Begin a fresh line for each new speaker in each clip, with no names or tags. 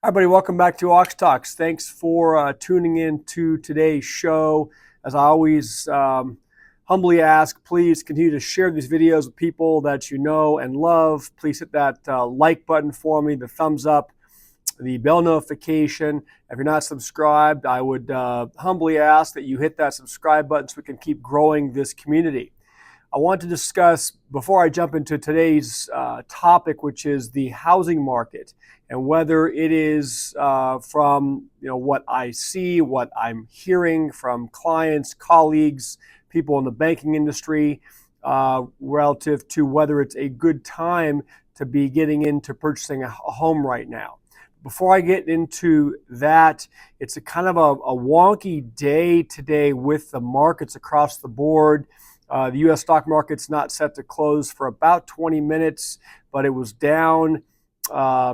Hi, everybody. Welcome back to Ox Talks. Thanks for tuning in to today's show. As I always humbly ask, please continue to share these videos with people that you know and love. Please hit that like button for me, the thumbs up, the bell notification. If you're not subscribed, I would humbly ask that you hit that subscribe button so we can keep growing this community. I want to discuss, before I jump into today's topic, which is the housing market, and whether it is from what I see, what I'm hearing from clients, colleagues, people in the banking industry, relative to whether it's a good time to be getting into purchasing a home right now. Before I get into that, it's a kind of a wonky day today with the markets across the board. The U.S. stock market's not set to close for about 20 minutes, but it was down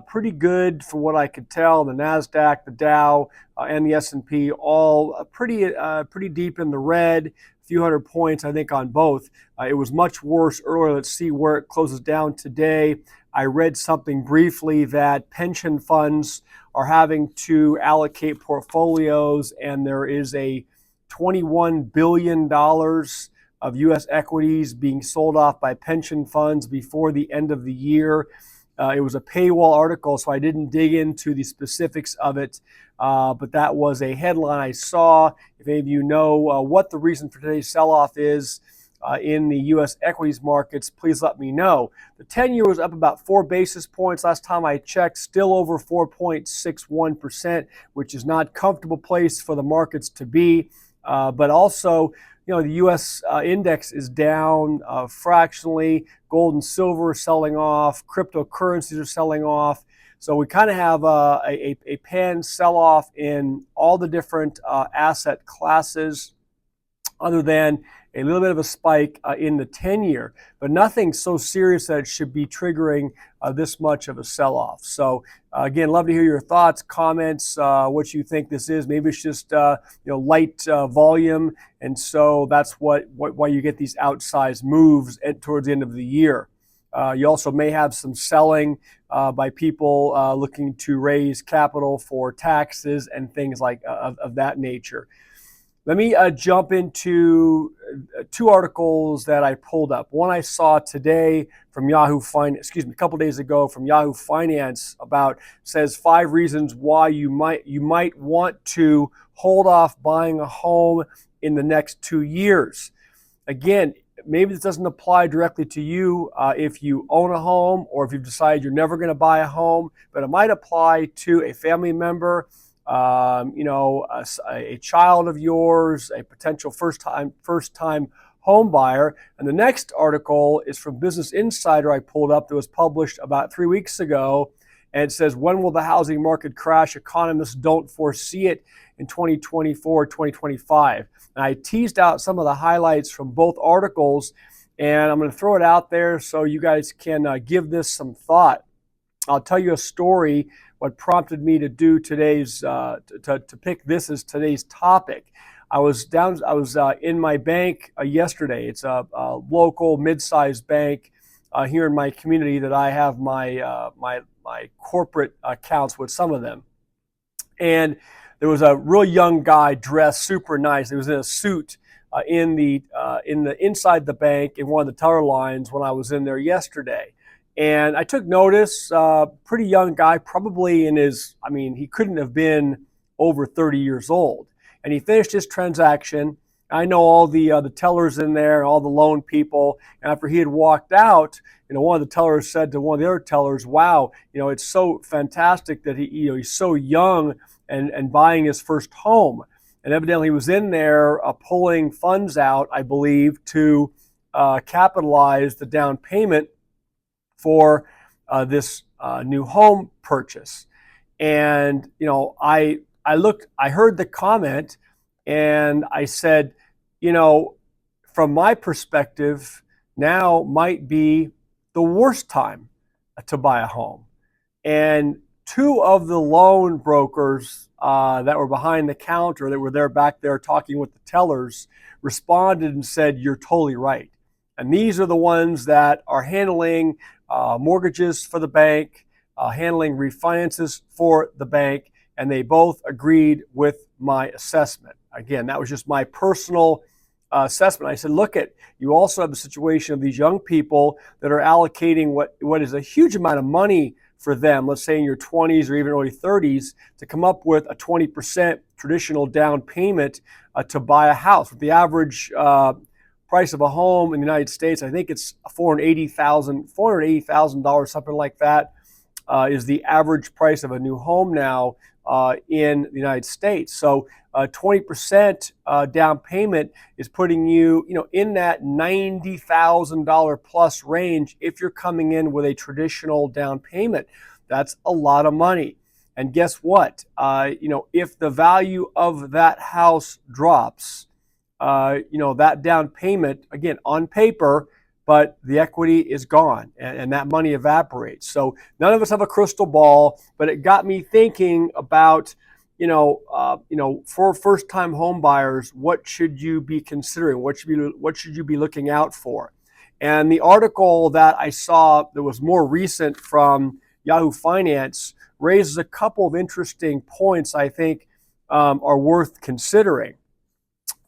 pretty good from what I could tell. The NASDAQ, the Dow, and the S&P all pretty deep in the red, a few hundred points, I think, on both. It was much worse earlier. Let's see where it closes down today. I read something briefly that pension funds are having to allocate portfolios, and there is a $21 billion of U.S. equities being sold off by pension funds before the end of the year. It was a paywall article, so I didn't dig into the specifics of it, but that was a headline I saw. If any of you know what the reason for today's sell-off is in the U.S. equities markets, please let me know. The 10-year was up about 4 basis points. Last time I checked, still over 4.61%, which is not a comfortable place for the markets to be, but also the U.S. index is down fractionally. Gold and silver are selling off. Cryptocurrencies are selling off. So we kind of have a pan sell-off in all the different asset classes, other than a little bit of a spike in the 10-year, but nothing so serious that it should be triggering this much of a sell-off. So again, love to hear your thoughts, comments, what you think this is. Maybe it's just light volume, and so that's why you get these outsized moves towards the end of the year. You also may have some selling by people looking to raise capital for taxes and things like of that nature. Let me jump into two articles that I pulled up. One I saw today from Yahoo Finance, a couple days ago from Yahoo Finance, says 5 reasons why you might want to hold off buying a home in the next 2 years. Again, maybe this doesn't apply directly to you if you own a home or if you've decided you're never going to buy a home, but it might apply to a family member, a child of yours, a potential first-time home buyer. And the next article is from Business Insider I pulled up that was published about 3 weeks ago. And it says, when will the housing market crash? Economists don't foresee it in 2024, 2025. And I teased out some of the highlights from both articles, and I'm going to throw it out there so you guys can give this some thought. I'll tell you a story. What prompted me to do today's to pick this as today's topic. I was in my bank yesterday. It's a local mid-sized bank here in my community that I have my corporate accounts with, some of them. And there was a real young guy dressed super nice. He was in a suit in the inside the bank in one of the teller lines when I was in there yesterday. And I took notice, pretty young guy, probably he couldn't have been over 30 years old. And he finished his transaction. I know all the tellers in there, all the loan people. And after he had walked out, one of the tellers said to one of the other tellers, "Wow, it's so fantastic that he's so young and buying his first home." And evidently he was in there pulling funds out, I believe, to capitalize the down payment for this new home purchase. And I heard the comment, and I said, from my perspective, now might be the worst time to buy a home. And 2 of the loan brokers that were behind the counter, that were back there talking with the tellers, responded and said, "You're totally right." And these are the ones that are handling mortgages for the bank, handling refinances for the bank, and they both agreed with my assessment. Again, that was just my personal assessment. I said, look, you also have the situation of these young people that are allocating what is a huge amount of money for them, let's say in your 20s or even early 30s, to come up with a 20% traditional down payment to buy a house. With the average price of a home in the United States, I think it's $480,000, something like that, is the average price of a new home now in the United States. So 20% down payment is putting you, in that $90,000 plus range if you're coming in with a traditional down payment. That's a lot of money. And guess what? If the value of that house drops, that down payment, again, on paper, but the equity is gone and that money evaporates. So none of us have a crystal ball, but it got me thinking about, for first-time home buyers, what should you be considering? What should you be looking out for? And the article that I saw that was more recent from Yahoo Finance raises a couple of interesting points I think are worth considering.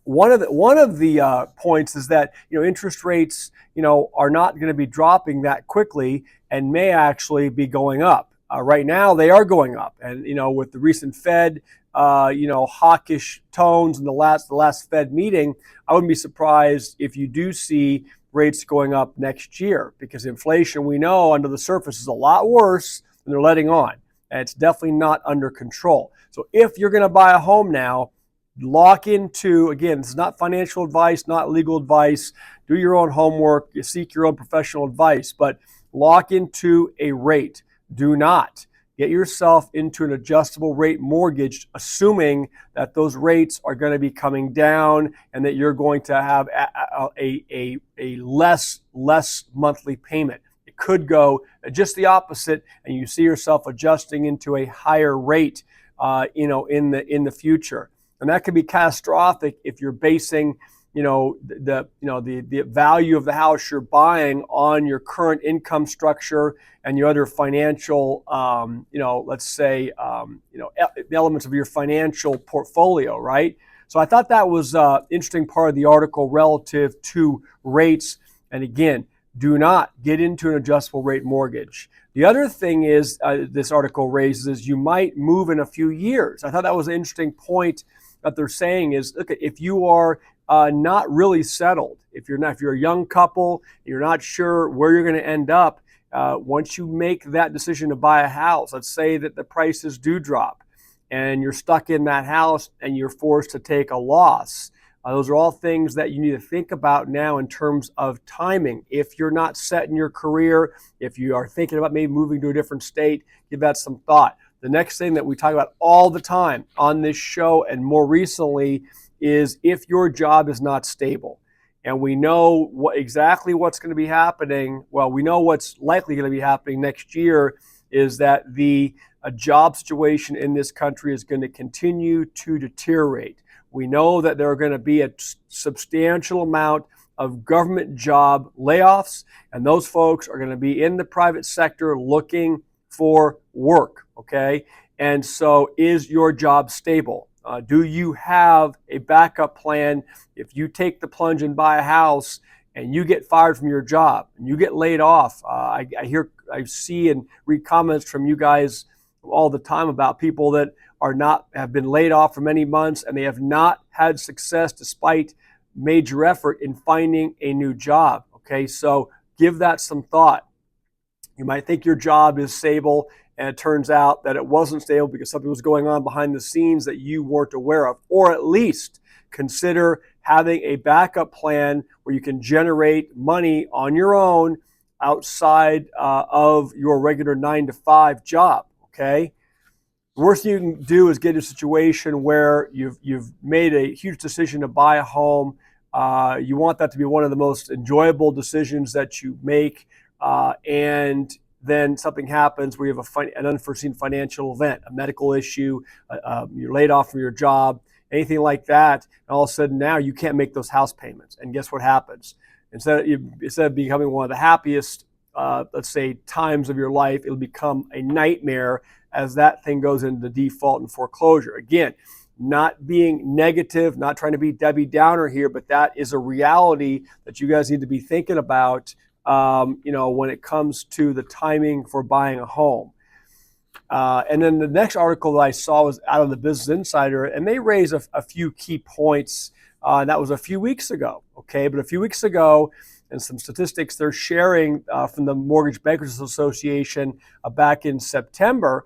One of the points is that interest rates are not going to be dropping that quickly and may actually be going up. Right now they are going up, and with the recent Fed hawkish tones in the last Fed meeting, I wouldn't be surprised if you do see rates going up next year, because inflation, we know, under the surface is a lot worse than they're letting on, and it's definitely not under control. So if you're going to buy a home now, lock into, again, this is not financial advice, not legal advice. Do your own homework, seek your own professional advice, but lock into a rate. Do not get yourself into an adjustable rate mortgage, assuming that those rates are going to be coming down and that you're going to have a less monthly payment. It could go just the opposite, and you see yourself adjusting into a higher rate, in the future. And that could be catastrophic if you're basing, the value of the house you're buying on your current income structure and your other financial, let's say, elements of your financial portfolio, right? So I thought that was an interesting part of the article relative to rates. And again, do not get into an adjustable rate mortgage. The other thing is, this article raises, you might move in a few years. I thought that was an interesting point that they're saying is, look, if you are not really settled, if you're a young couple, you're not sure where you're going to end up, once you make that decision to buy a house, let's say that the prices do drop and you're stuck in that house and you're forced to take a loss. Those are all things that you need to think about now in terms of timing. If you're not set in your career, if you are thinking about maybe moving to a different state, give that some thought. The next thing that we talk about all the time on this show and more recently is if your job is not stable. And we know exactly what's going to be happening. Well, we know what's likely going to be happening next year is that the job situation in this country is going to continue to deteriorate. We know that there are going to be a substantial amount of government job layoffs, and those folks are going to be in the private sector looking for work, okay? And so is your job stable? Do you have a backup plan if you take the plunge and buy a house and you get fired from your job and you get laid off? I see and read comments from you guys all the time about people that have been laid off for many months and they have not had success despite major effort in finding a new job. Okay, so give that some thought. You might think your job is stable, and it turns out that it wasn't stable because something was going on behind the scenes that you weren't aware of. Or at least consider having a backup plan where you can generate money on your own outside of your regular 9-to-5 job, okay? The worst thing you can do is get in a situation where you've made a huge decision to buy a home. You want that to be one of the most enjoyable decisions that you make, and then something happens where you have an unforeseen financial event, a medical issue, you're laid off from your job, anything like that, and all of a sudden now you can't make those house payments. And guess what happens? Instead of becoming one of the happiest let's say, times of your life, it'll become a nightmare as that thing goes into default and foreclosure. Again, not being negative, not trying to be Debbie Downer here, but that is a reality that you guys need to be thinking about, when it comes to the timing for buying a home. And then the next article that I saw was out of the Business Insider, and they raise a few key points. And that was a few weeks ago, okay? But a few weeks ago, and some statistics they're sharing from the Mortgage Bankers Association back in September.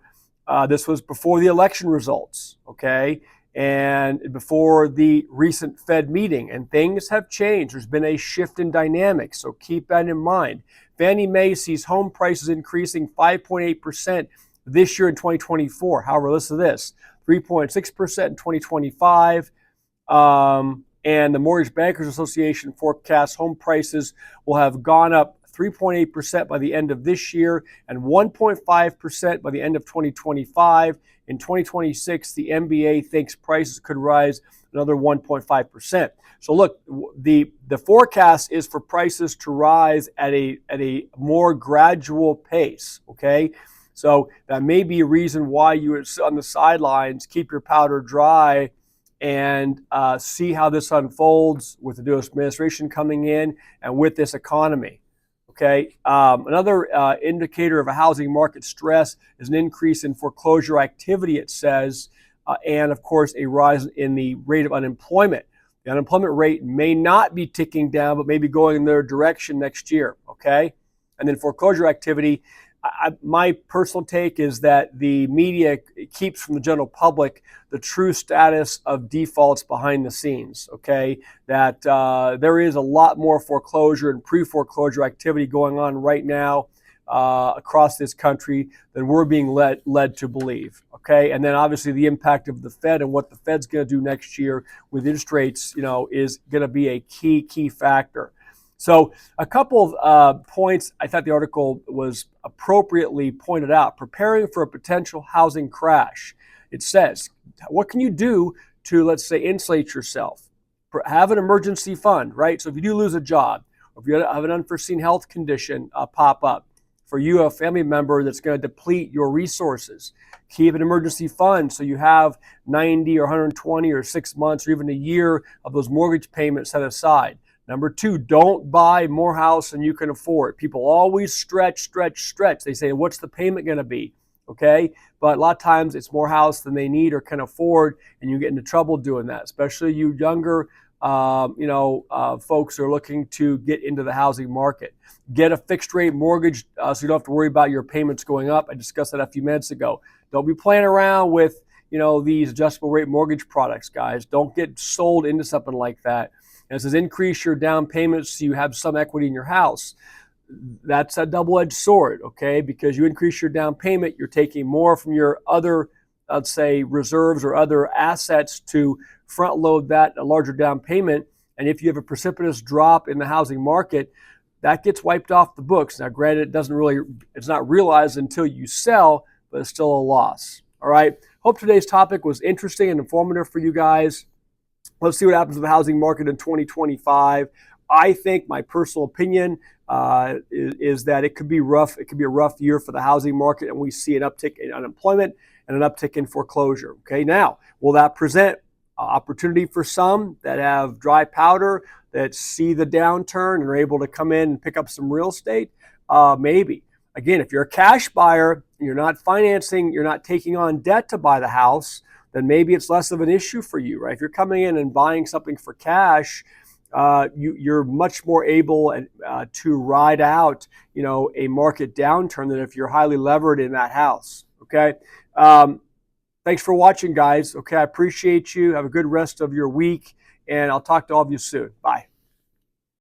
This was before the election results, okay? And before the recent Fed meeting, and things have changed. There's been a shift in dynamics, so keep that in mind. Fannie Mae sees home prices increasing 5.8% this year in 2024. However, listen to this, 3.6% in 2025. And the Mortgage Bankers Association forecasts home prices will have gone up 3.8% by the end of this year and 1.5% by the end of 2025. In 2026, the MBA thinks prices could rise another 1.5%. So look, the forecast is for prices to rise at a more gradual pace, okay? So that may be a reason why you would sit on the sidelines, keep your powder dry, and see how this unfolds with the new administration coming in and with this economy. Okay. Another indicator of a housing market stress is an increase in foreclosure activity, it says, and of course a rise in the rate of unemployment. The unemployment rate may not be ticking down, but maybe going in their direction next year. Okay. And then foreclosure activity. My personal take is that the media keeps from the general public the true status of defaults behind the scenes, okay? That there is a lot more foreclosure and pre-foreclosure activity going on right now across this country than we're being led to believe, okay? And then obviously the impact of the Fed and what the Fed's going to do next year with interest rates, is going to be a key factor. So a couple of points I thought the article was appropriately pointed out. Preparing for a potential housing crash. It says, what can you do to, let's say, insulate yourself? Have an emergency fund, right? So if you do lose a job, or if you have an unforeseen health condition pop up, for you, a family member that's going to deplete your resources, keep an emergency fund so you have 90 or 120 or 6 months or even a year of those mortgage payments set aside. Number two, don't buy more house than you can afford. People always stretch. They say, what's the payment going to be? Okay, but a lot of times it's more house than they need or can afford, and you get into trouble doing that, especially you younger folks are looking to get into the housing market. Get a fixed rate mortgage so you don't have to worry about your payments going up. I discussed that a few minutes ago. Don't be playing around with these adjustable rate mortgage products, guys. Don't get sold into something like that. And it says increase your down payments so you have some equity in your house. That's a double-edged sword, okay? Because you increase your down payment, you're taking more from your other, let's say, reserves or other assets to front load that a larger down payment. And if you have a precipitous drop in the housing market, that gets wiped off the books. Now, granted, it's not realized until you sell, but it's still a loss. All right. Hope today's topic was interesting and informative for you guys. Let's see what happens with the housing market in 2025. I think my personal opinion is that it could be rough. It could be a rough year for the housing market, and we see an uptick in unemployment and an uptick in foreclosure. Okay, now, will that present opportunity for some that have dry powder, that see the downturn and are able to come in and pick up some real estate? Maybe. Again, if you're a cash buyer, you're not financing, you're not taking on debt to buy the house, then maybe it's less of an issue for you, right? If you're coming in and buying something for cash, you're much more able to ride out, a market downturn than if you're highly levered in that house, okay? Thanks for watching, guys. Okay, I appreciate you. Have a good rest of your week, and I'll talk to all of you soon. Bye.